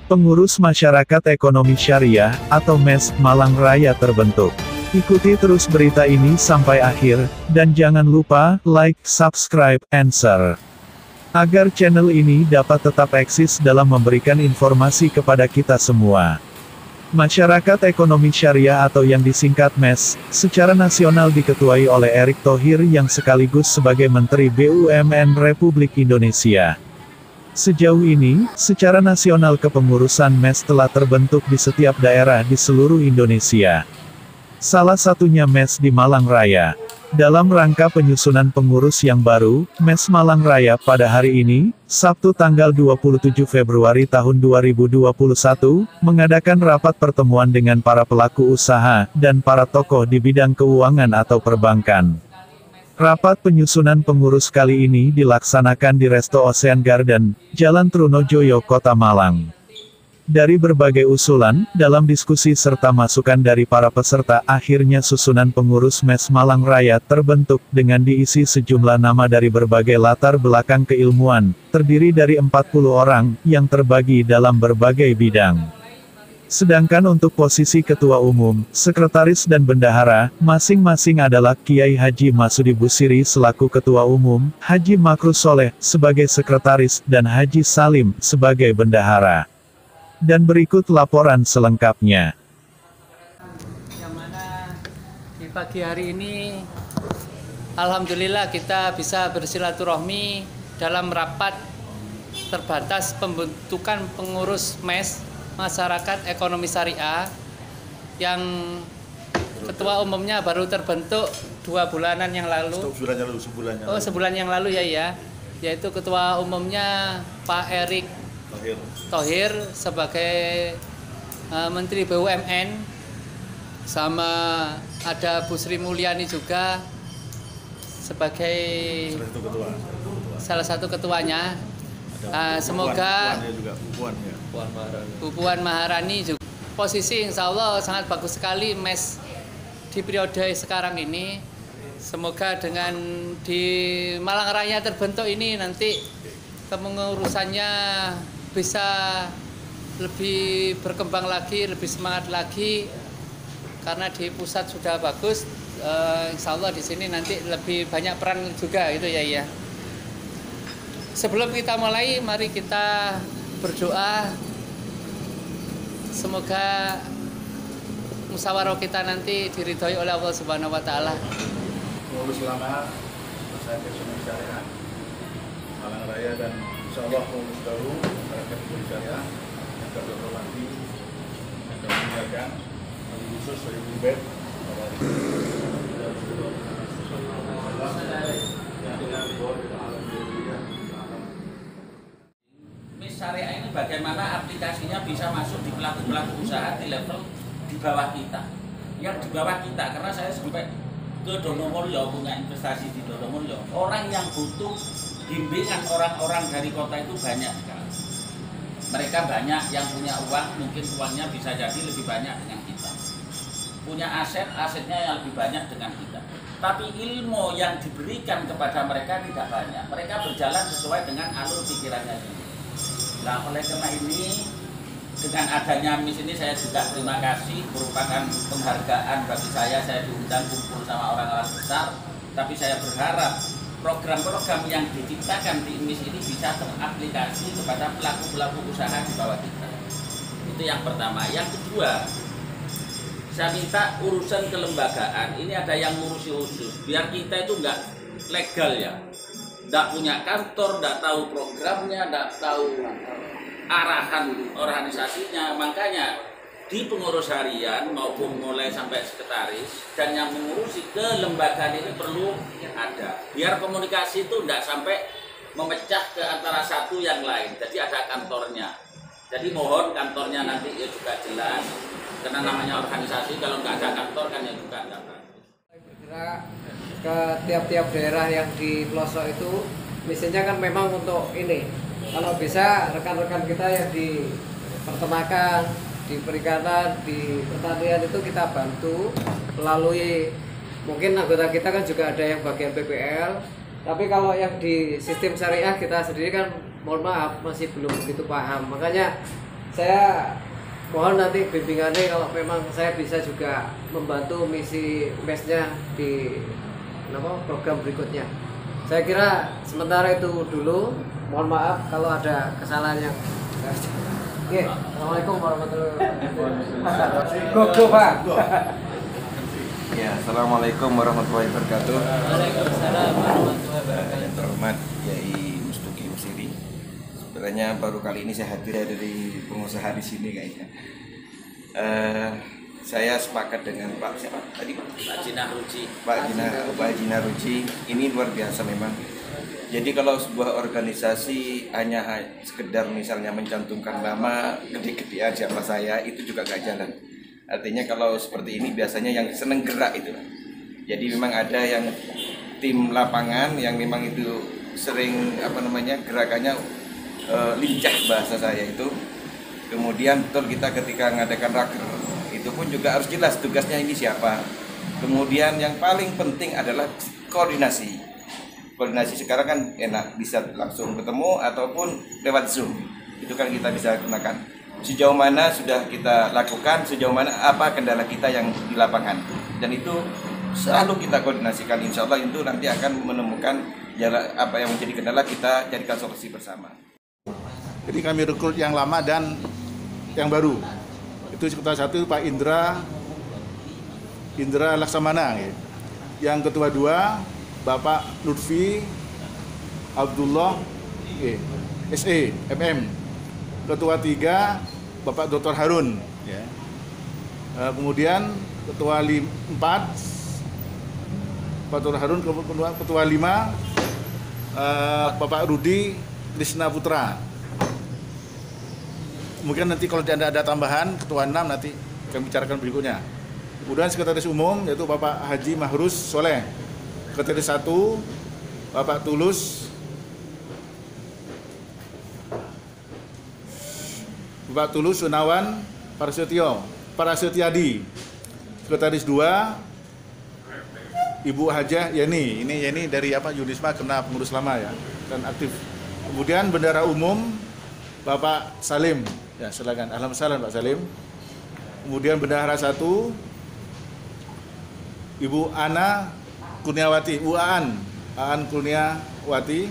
Pengurus Masyarakat Ekonomi Syariah, atau MES, Malang Raya terbentuk. Ikuti terus berita ini sampai akhir, dan jangan lupa, like, subscribe, and share. Agar channel ini dapat tetap eksis dalam memberikan informasi kepada kita semua. Masyarakat Ekonomi Syariah atau yang disingkat MES, secara nasional diketuai oleh Erick Thohir yang sekaligus sebagai Menteri BUMN Republik Indonesia. Sejauh ini, secara nasional kepengurusan MES telah terbentuk di setiap daerah di seluruh Indonesia. Salah satunya MES di Malang Raya. Dalam rangka penyusunan pengurus yang baru, MES Malang Raya pada hari ini, Sabtu tanggal 27 Februari tahun 2021, mengadakan rapat pertemuan dengan para pelaku usaha, dan para tokoh di bidang keuangan atau perbankan. Rapat penyusunan pengurus kali ini dilaksanakan di Resto Ocean Garden, Jalan Trunojoyo, Kota Malang. Dari berbagai usulan, dalam diskusi serta masukan dari para peserta, akhirnya susunan pengurus MES Malang Raya terbentuk, dengan diisi sejumlah nama dari berbagai latar belakang keilmuan, terdiri dari 40 orang, yang terbagi dalam berbagai bidang. Sedangkan untuk posisi Ketua Umum, Sekretaris dan Bendahara, masing-masing adalah Kiai Haji Masudi Busiri selaku Ketua Umum, Haji Makrus Soleh sebagai Sekretaris, dan Haji Salim sebagai Bendahara. Dan berikut laporan selengkapnya. Yang mana di pagi hari ini, alhamdulillah kita bisa bersilaturahmi dalam rapat terbatas pembentukan pengurus MES Masyarakat Ekonomi Syariah yang ketua umumnya baru terbentuk 2 bulanan yang lalu. Sebulan yang lalu ya, yaitu ketua umumnya Pak Erick Thohir sebagai Menteri BUMN, sama ada Bu Sri Mulyani juga sebagai salah satu ketuanya. Semoga Bu Puan Maharani juga. Posisi insya Allah sangat bagus sekali MES di periode sekarang ini. Semoga dengan di Malang Raya terbentuk ini nanti kepengurusannya bisa lebih berkembang lagi, lebih semangat lagi. Karena di pusat sudah bagus, insya Allah di sini nanti lebih banyak peran juga gitu ya. Sebelum kita mulai, mari kita berdoa. Semoga musyawarah kita nanti diridhoi oleh Allah Subhanahu wa Ta'ala. Pengurus Ulama Masyarakat Ekonomi Syariah Malang Raya, dan insya Allah pengurus baru Masyarakat Ekonomi Syariah yang kami hormati, yang kami muliakan, kami khusus dari Ubed Syariah ini bagaimana aplikasinya bisa masuk di pelaku-pelaku usaha di level di bawah kita, yang di bawah kita, karena saya sampai ke Donomulyo, punya investasi di Donomulyo. Orang yang butuh bimbingan orang-orang dari kota itu banyak sekali. Mereka banyak yang punya uang, mungkin uangnya bisa jadi lebih banyak dengan kita, punya asetnya yang lebih banyak dengan kita, tapi ilmu yang diberikan kepada mereka tidak banyak. Mereka berjalan sesuai dengan alur pikirannya sendiri. Nah, oleh karena ini, dengan adanya MIS ini saya juga terima kasih, merupakan penghargaan bagi saya diundang kumpul sama orang-orang besar, tapi saya berharap program-program yang diciptakan di MIS ini bisa teraplikasi kepada pelaku-pelaku usaha di bawah kita. Itu yang pertama. Yang kedua, saya minta urusan kelembagaan, ini ada yang ngurusi khusus, biar kita itu nggak legal ya. Tidak punya kantor, tidak tahu programnya, tidak tahu arahan organisasinya. Makanya di pengurus harian maupun mulai sampai sekretaris dan yang mengurusi kelembagaan ini perlu ada. Biar komunikasi itu tidak sampai memecah ke antara satu yang lain. Jadi ada kantornya. Jadi mohon kantornya nanti ya juga jelas. Karena namanya organisasi, kalau nggak ada kantor kan ya juga nggak bagus. Bergerak ke tiap-tiap daerah yang di pelosok itu, misinya kan memang untuk ini. Kalau bisa rekan-rekan kita yang di peternakan, di perikanan, di pertanian itu kita bantu melalui, mungkin anggota kita kan juga ada yang bagian PPL, tapi kalau yang di sistem syariah kita sendiri kan mohon maaf masih belum begitu paham. Makanya saya mohon nanti bimbingannya kalau memang saya bisa juga membantu misi mesnya di program berikutnya. Saya kira sementara itu dulu. Mohon maaf kalau ada kesalahan yang Oke, Assalamualaikum warahmatullahi wabarakatuh. Go Pak. Ya, Assalamualaikum warahmatullahi wabarakatuh. Waalaikumsalam warahmatullahi wabarakatuh. Yang terhormat Yai Mustuki Usiri. Sebenarnya baru kali ini saya hadir dari pengusaha di sini kayaknya. Saya sepakat dengan Pak siapa tadi? Pak Jinah Ruci. Pak Jinah Ruci. Ini luar biasa memang. Jadi kalau sebuah organisasi hanya sekedar misalnya mencantumkan nama gede-gedean siapa saya, itu juga gak jalan. Artinya kalau seperti ini biasanya yang seneng gerak itu. Jadi memang ada yang tim lapangan yang memang itu sering gerakannya lincah bahasa saya itu. Kemudian betul kita ketika mengadakan raker itu pun juga harus jelas tugasnya ini siapa. Kemudian yang paling penting adalah koordinasi. Koordinasi sekarang kan enak, bisa langsung ketemu ataupun lewat Zoom. Itu kan kita bisa gunakan. Sejauh mana sudah kita lakukan, sejauh mana apa kendala kita yang di lapangan. Dan itu selalu kita koordinasikan. Insya Allah itu nanti akan menemukan jalan apa yang menjadi kendala, kita carikan solusi bersama. Jadi kami rekrut yang lama dan yang baru. Itu ketua satu Pak Indra Laksamana. Yang ketua dua Bapak Lutfi Abdullah SE MM. Ketua 3 Bapak Dr. Harun ya. Kemudian ketua 4 Pak Dr. Harun, ketua 5 Bapak Rudi Krisna Putra. Kemudian nanti kalau ada tambahan ketua 6 nanti kami bicarakan berikutnya. Kemudian sekretaris umum yaitu Bapak Haji Mahrus Soleh. Sekretaris 1 Bapak Tulus Sunawan Parasetyadi. Sekretaris 2 Ibu Hajah Yeni. Ini Yeni dari Yunisma, kena pengurus lama ya dan aktif. Kemudian bendara umum Bapak Salim. Ya, silakan. Alhamdulillah Pak Salim. Kemudian bendahara 1 Ibu Ana Kurniawati, Aan Kurniawati.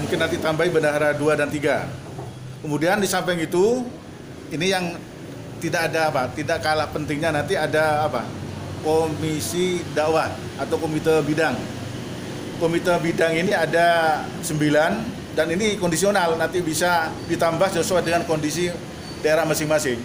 Mungkin nanti tambahi bendahara 2 dan 3. Kemudian di samping itu, ini yang tidak kalah pentingnya nanti ada komisi dakwah atau komite bidang. Komite bidang ini ada 9 dan ini kondisional, nanti bisa ditambah sesuai dengan kondisi daerah masing-masing.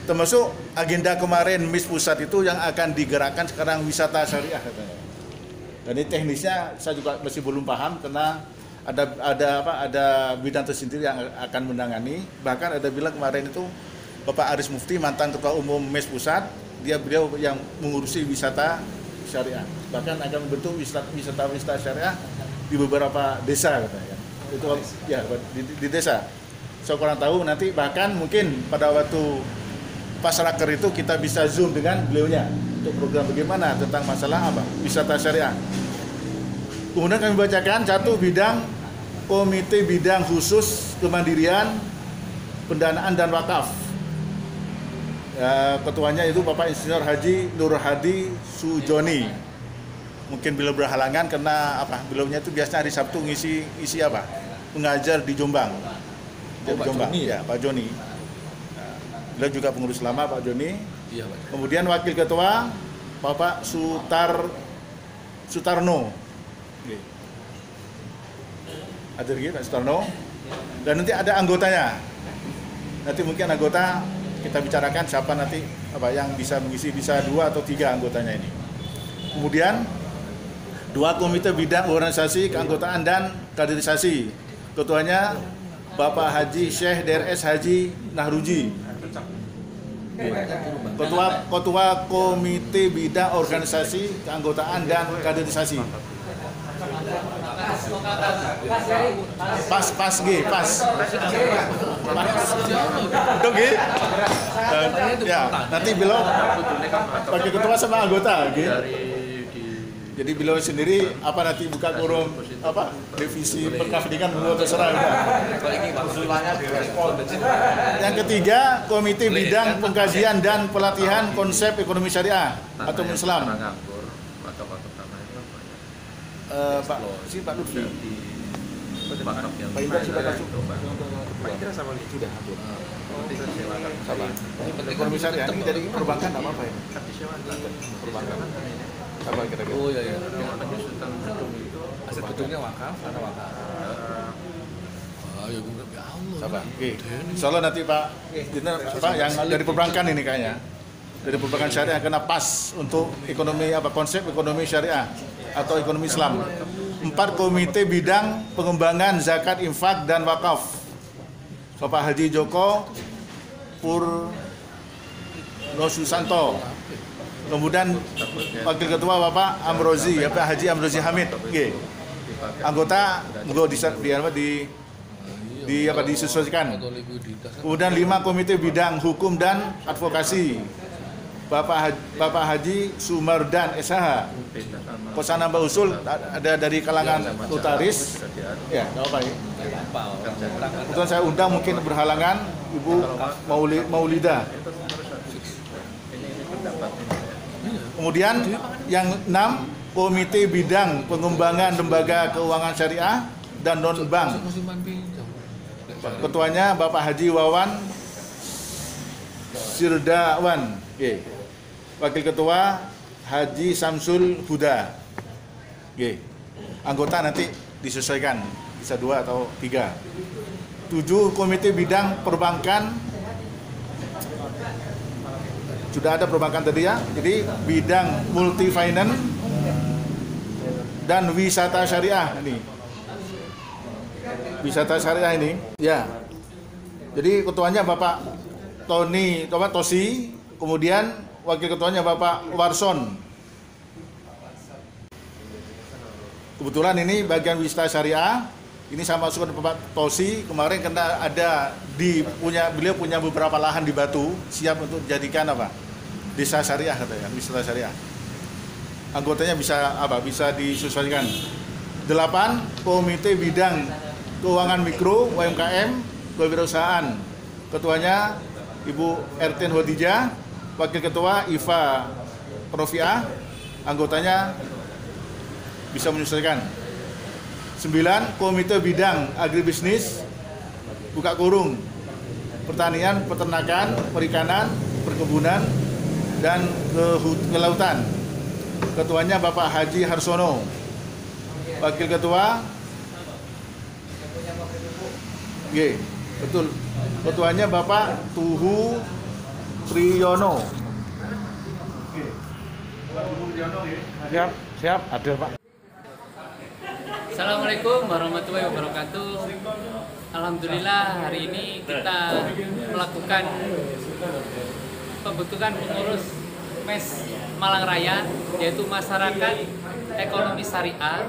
Termasuk agenda kemarin MIS Pusat itu yang akan digerakkan sekarang wisata syariah katanya. Dan ini teknisnya saya juga masih belum paham karena ada bidang tersendiri yang akan menangani. Bahkan ada bilang kemarin itu Bapak Aris Mufti, mantan Ketua Umum MIS Pusat, beliau yang mengurusi wisata syariah. Bahkan akan membentuk wisata syariah di beberapa desa katanya. Itu ya di desa. Saya kurang tahu nanti bahkan mungkin pada waktu pas raker itu kita bisa zoom dengan beliaunya untuk program bagaimana tentang masalah wisata syariah. Kemudian kami bacakan 1 bidang komite bidang khusus kemandirian, pendanaan dan wakaf. Ya, ketuanya itu Bapak Insinyur Haji Nur Hadi Sujoni. Mungkin beliau berhalangan karena beliaunya itu biasanya hari Sabtu ngisi mengajar di Jombang. Jombang. Ya, Pak Joni. Beliau juga pengurus lama Pak Joni. Iya, Pak. Kemudian wakil ketua Bapak Sutarno. Ada lagi Pak Sutarno. Dan nanti ada anggotanya. Nanti mungkin anggota kita bicarakan siapa nanti yang bisa mengisi, bisa 2 atau 3 anggotanya ini. Kemudian 2 komite bidang organisasi, keanggotaan dan kaderisasi. Ketuanya Bapak Haji Syekh DRS Haji Nahruji. Ketua Komite Bidang Organisasi, Keanggotaan dan Kaderisasi. Pas. Dong ya, nanti bilang bagi ketua sama anggota, Jadi beliau sendiri apa nanti buka kurung apa divisi pendidikan beliau terserah udah. Yang ketiga, Komite Bidang Pengkajian dan Pelatihan Konsep Ekonomi Syariah atau Islam. Pak Lutfi. Pak Indra sudah masuk. Pak Indra sama sudah. Sama. Ekonomi Syariah ini dari perbankan apa ya? Perbankan. Apa kira-kira? Oh iya. Yang namanya Sultan Gedung itu aset gedungnya wakaf, karena wakaf. Ya Allah. Sabar. Oke. Insyaallah nanti Pak yang dari perbankan ini kayaknya. Dari perbankan syariah kena pas untuk ekonomi konsep ekonomi syariah atau ekonomi Islam. 4 komite bidang pengembangan zakat, infak dan wakaf. Bapak Haji Joko Purno Susanto. Kemudian Wakil Ketua Bapak Amrozi, Bapak Haji Amrozi Hamid. Oke. Anggota disesuaikan. Kemudian 5 komite bidang hukum dan advokasi. Bapak Haji Sumardan SH. Kosan nambah usul ada dari kalangan notaris. Ya, enggak apa ya. Kebetulan saya undang mungkin berhalangan Ibu Maulida. Kemudian yang 6 Komite Bidang Pengembangan Lembaga Keuangan Syariah dan Non-Bank. Ketuanya Bapak Haji Wawan Sirdawan. Oke. Wakil Ketua Haji Samsul Huda. Oke. Anggota nanti disesuaikan, bisa 2 atau 3. 7 Komite Bidang Perbankan. Sudah ada perbankan tadi ya. Jadi bidang multi finance dan wisata syariah ini. Wisata syariah ini. Ya. Jadi ketuanya Bapak Tosi, kemudian wakil ketuanya Bapak Warson. Kebetulan ini bagian wisata syariah. Ini sama masuk ke Bapak Tosi. Kemarin karena beliau punya beberapa lahan di Batu, siap untuk dijadikan desa syariah katanya, wisata syariah. Anggotanya bisa disesuaikan. 8 Komite Bidang Keuangan Mikro UMKM Kewirausahaan. Ketuanya Ibu Ertin Hodijah, Wakil Ketua Iva Profiah. Anggotanya bisa menyesuaikan. 9 Komite Bidang Agribisnis buka kurung pertanian, peternakan, perikanan, perkebunan dan kelautan. Ketuanya Bapak Haji Harsono. Wakil Ketua betul. Ketuanya Bapak Tuhu Triyono. Siap, ada Pak. Assalamualaikum warahmatullahi wabarakatuh. Alhamdulillah hari ini kita melakukan pembentukan pengurus MES Malang Raya, yaitu masyarakat ekonomi syariah,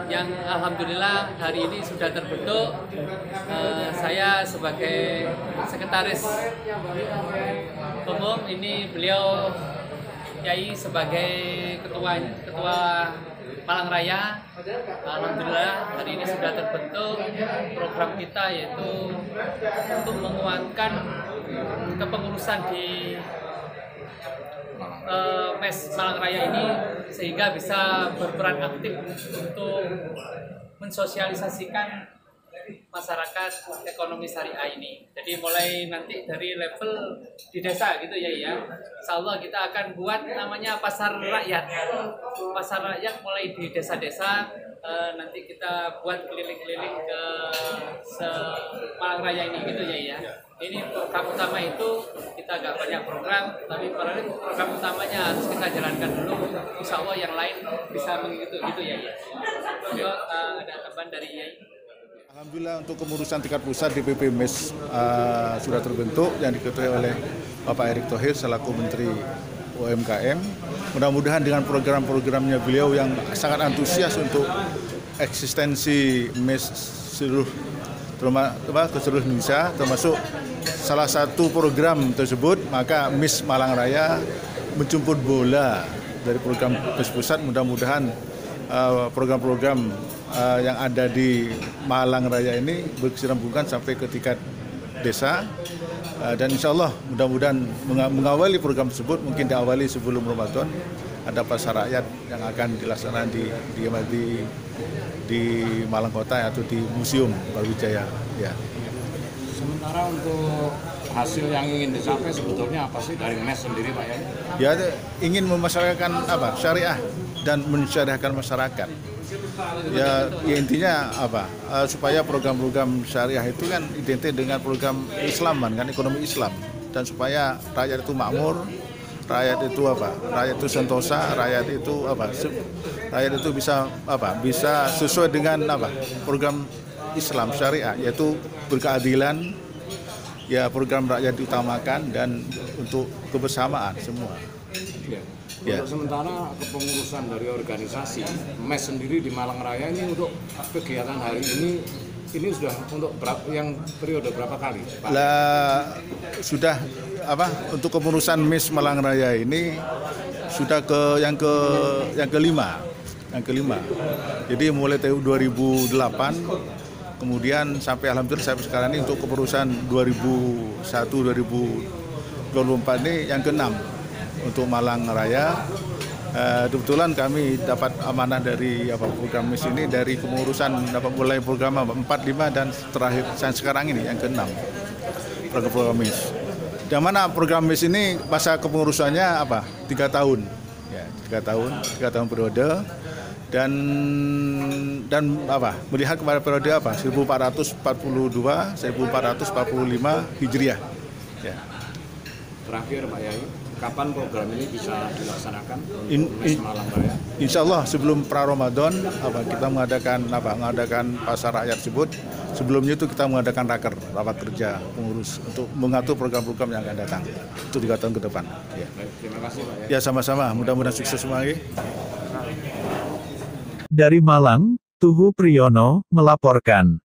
yang alhamdulillah hari ini sudah terbentuk. Saya sebagai sekretaris umum, ini beliau Yai sebagai ketua Malang Raya. Alhamdulillah hari ini sudah terbentuk program kita, yaitu untuk menguatkan kepengurusan di MES Malang Raya ini, sehingga bisa berperan aktif untuk mensosialisasikan masyarakat ekonomi syariah ini. Jadi mulai nanti dari level di desa gitu ya. Insyaallah kita akan buat namanya pasar rakyat. Pasar rakyat mulai di desa-desa, nanti kita buat keliling-keliling ke Malang Raya ini gitu ya. Ini program utama itu kita agak banyak program, tapi program utamanya harus kita jalankan dulu. Insyaallah yang lain bisa mengikuti gitu ya. Ada tambahan dari Yai. Alhamdulillah untuk kemurusan tingkat pusat DPP MES sudah terbentuk, yang diketuai oleh Bapak Erick Thohir selaku Menteri UMKM. Mudah-mudahan dengan program-programnya beliau yang sangat antusias untuk eksistensi MES seluruh Indonesia, termasuk salah satu program tersebut, maka MES Malang Raya menjemput bola dari program BES Pusat, mudah-mudahan program-program yang ada di Malang Raya ini berkesinambungan sampai ke tingkat desa, dan insya Allah mudah-mudahan mengawali program tersebut mungkin diawali sebelum Ramadan. Ada pasar rakyat yang akan dilaksanakan di Malang Kota atau di Museum Brawijaya. Ya. Sementara untuk hasil yang ingin dicapai sebetulnya apa sih dari MES sendiri, Pak ya? Ya, ingin memasyarakatkan syariah dan mensyariahkan masyarakat. Ya intinya supaya program-program syariah itu kan identik dengan program Islaman kan, ekonomi Islam, dan supaya rakyat itu makmur, rakyat itu sentosa, rakyat itu bisa sesuai dengan program Islam syariah, yaitu berkeadilan, ya program rakyat diutamakan dan untuk kebersamaan semua. Ya. Untuk sementara kepengurusan dari organisasi MES sendiri di Malang Raya ini untuk kegiatan hari ini sudah untuk yang periode berapa kali, Pak? Sudah untuk kepengurusan MES Malang Raya ini sudah yang kelima. Jadi mulai tahun 2008 kemudian sampai alhamdulillah sampai sekarang ini untuk kepengurusan 2001-2024 ini yang ke-6 untuk Malang Raya. Kebetulan kami dapat amanah dari program MES ini dari kepengurusan mulai program 4, 5 dan terakhir sekarang ini yang ke-6 program MES. Yang mana program MES ini masa kepengurusannya 3 tahun. Ya, 3 tahun periode. Dan melihat kepada periode 1442 1445 Hijriah. Ya. Terakhir Pak Yai, kapan program ini bisa dilaksanakan untuk Malang Raya? Insya Allah sebelum pra-Ramadan kita mengadakan pasar rakyat tersebut. Sebelumnya itu kita mengadakan rapat kerja pengurus untuk mengatur program-program yang akan datang untuk 3 tahun ke depan. Ya. Baik, terima kasih Pak Yai. Ya sama-sama, mudah-mudahan sukses semua. Dari Malang, Tuhu Priyono melaporkan.